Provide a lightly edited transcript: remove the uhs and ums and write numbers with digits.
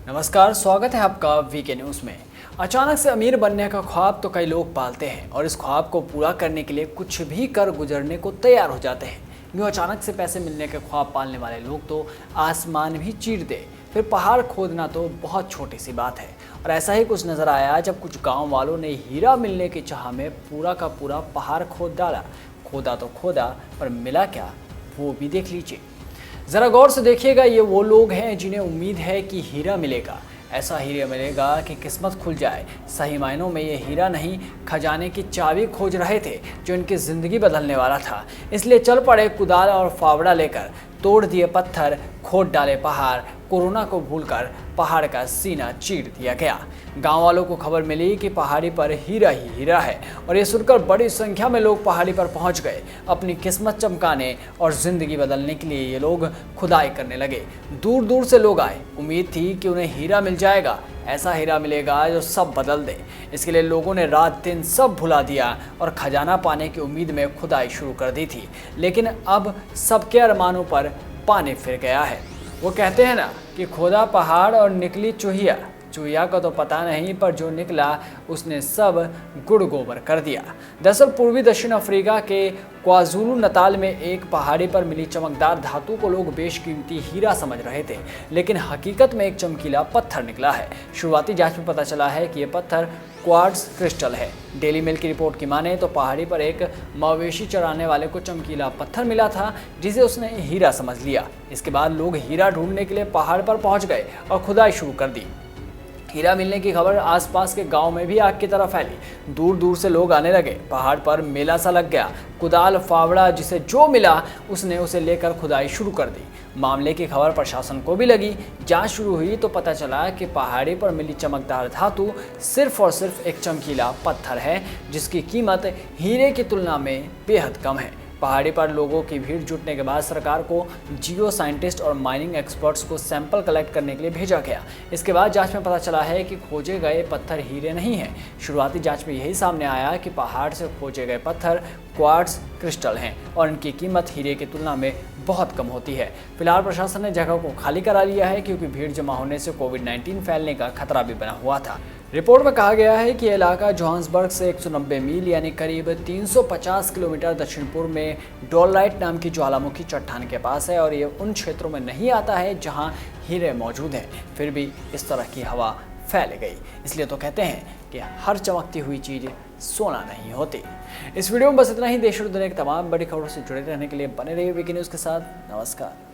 नमस्कार, स्वागत है आपका वीके न्यूज़ में। अचानक से अमीर बनने का ख्वाब तो कई लोग पालते हैं और इस ख्वाब को पूरा करने के लिए कुछ भी कर गुजरने को तैयार हो जाते हैं। यूँ अचानक से पैसे मिलने के ख्वाब पालने वाले लोग तो आसमान भी चीर दे, फिर पहाड़ खोदना तो बहुत छोटी सी बात है। और ऐसा ही कुछ नज़र आया जब कुछ गाँव वालों ने हीरा मिलने की चाह में पूरा का पूरा पहाड़ खोद डाला। खोदा तो खोदा, पर मिला क्या वो भी देख लीजिए। ज़रा गौर से देखिएगा, ये वो लोग हैं जिन्हें उम्मीद है कि हीरा मिलेगा। ऐसा हीरा मिलेगा कि किस्मत खुल जाए। सही मायनों में ये हीरा नहीं, खजाने की चाबी खोज रहे थे जो इनकी ज़िंदगी बदलने वाला था। इसलिए चल पड़े कुदाल और फावड़ा लेकर, तोड़ दिए पत्थर, खोद डाले पहाड़। कोरोना को भूलकर पहाड़ का सीना चीर दिया गया। गांव वालों को खबर मिली कि पहाड़ी पर हीरा ही हीरा है और ये सुनकर बड़ी संख्या में लोग पहाड़ी पर पहुंच गए। अपनी किस्मत चमकाने और ज़िंदगी बदलने के लिए ये लोग खुदाई करने लगे। दूर दूर से लोग आए, उम्मीद थी कि उन्हें हीरा मिल जाएगा, ऐसा हीरा मिलेगा जो सब बदल दे। इसके लिए लोगों ने रात दिन सब भुला दिया और खजाना पाने की उम्मीद में खुदाई शुरू कर दी थी। लेकिन अब सबके अरमानों पर पानी फिर गया है। वो कहते हैं ना कि खोदा पहाड़ और निकली चूहिया। चूहिया का तो पता नहीं, पर जो निकला उसने सब गुड़ गोबर कर दिया। दरअसल पूर्वी दक्षिण अफ्रीका के क्वाज़ुलु नताल में एक पहाड़ी पर मिली चमकदार धातु को लोग बेशकीमती हीरा समझ रहे थे, लेकिन हकीकत में एक चमकीला पत्थर निकला है। शुरुआती जांच में पता चला है कि ये पत्थर क्वार्ट्ज क्रिस्टल है। डेली मेल की रिपोर्ट की माने तो पहाड़ी पर एक मवेशी चराने वाले को चमकीला पत्थर मिला था, जिसे उसने हीरा समझ लिया। इसके बाद लोग हीरा ढूंढने के लिए पहाड़ पर पहुंच गए और खुदाई शुरू कर दी। हीरा मिलने की खबर आसपास के गांव में भी आग की तरह फैली। दूर दूर से लोग आने लगे। पहाड़ पर मेला सा लग गया। कुदाल फावड़ा जिसे जो मिला उसने उसे लेकर खुदाई शुरू कर दी। मामले की खबर प्रशासन को भी लगी। जांच शुरू हुई तो पता चला कि पहाड़ी पर मिली चमकदार धातु सिर्फ और सिर्फ एक चमकीला पत्थर है, जिसकी कीमत हीरे की तुलना में बेहद कम है। पहाड़ी पर लोगों की भीड़ जुटने के बाद सरकार को जियो साइंटिस्ट और माइनिंग एक्सपर्ट्स को सैंपल कलेक्ट करने के लिए भेजा गया। इसके बाद जांच में पता चला है कि खोजे गए पत्थर हीरे नहीं हैं। शुरुआती जांच में यही सामने आया कि पहाड़ से खोजे गए पत्थर क्वार्ट्ज क्रिस्टल हैं और इनकी कीमत हीरे की तुलना में बहुत कम होती है। फिलहाल प्रशासन ने जगह को खाली करा लिया है, क्योंकि भीड़ जमा होने से कोविड-19 फैलने का खतरा भी बना हुआ था। रिपोर्ट में कहा गया है कि यह इलाका जोहान्सबर्ग से 190 मील यानी करीब 350 किलोमीटर दक्षिण पूर्व में डोलराइट नाम की ज्वालामुखी चट्टान के पास है और ये उन क्षेत्रों में नहीं आता है जहां हीरे मौजूद हैं। फिर भी इस तरह की हवा फैल गई। इसलिए तो कहते हैं कि हर चमकती हुई चीज़ सोना नहीं होती। इस वीडियो में बस इतना ही। देश और दुनिया की तमाम बड़ी खबरों से जुड़े रहने के लिए बने रहिए वीके न्यूज़ के साथ। नमस्कार।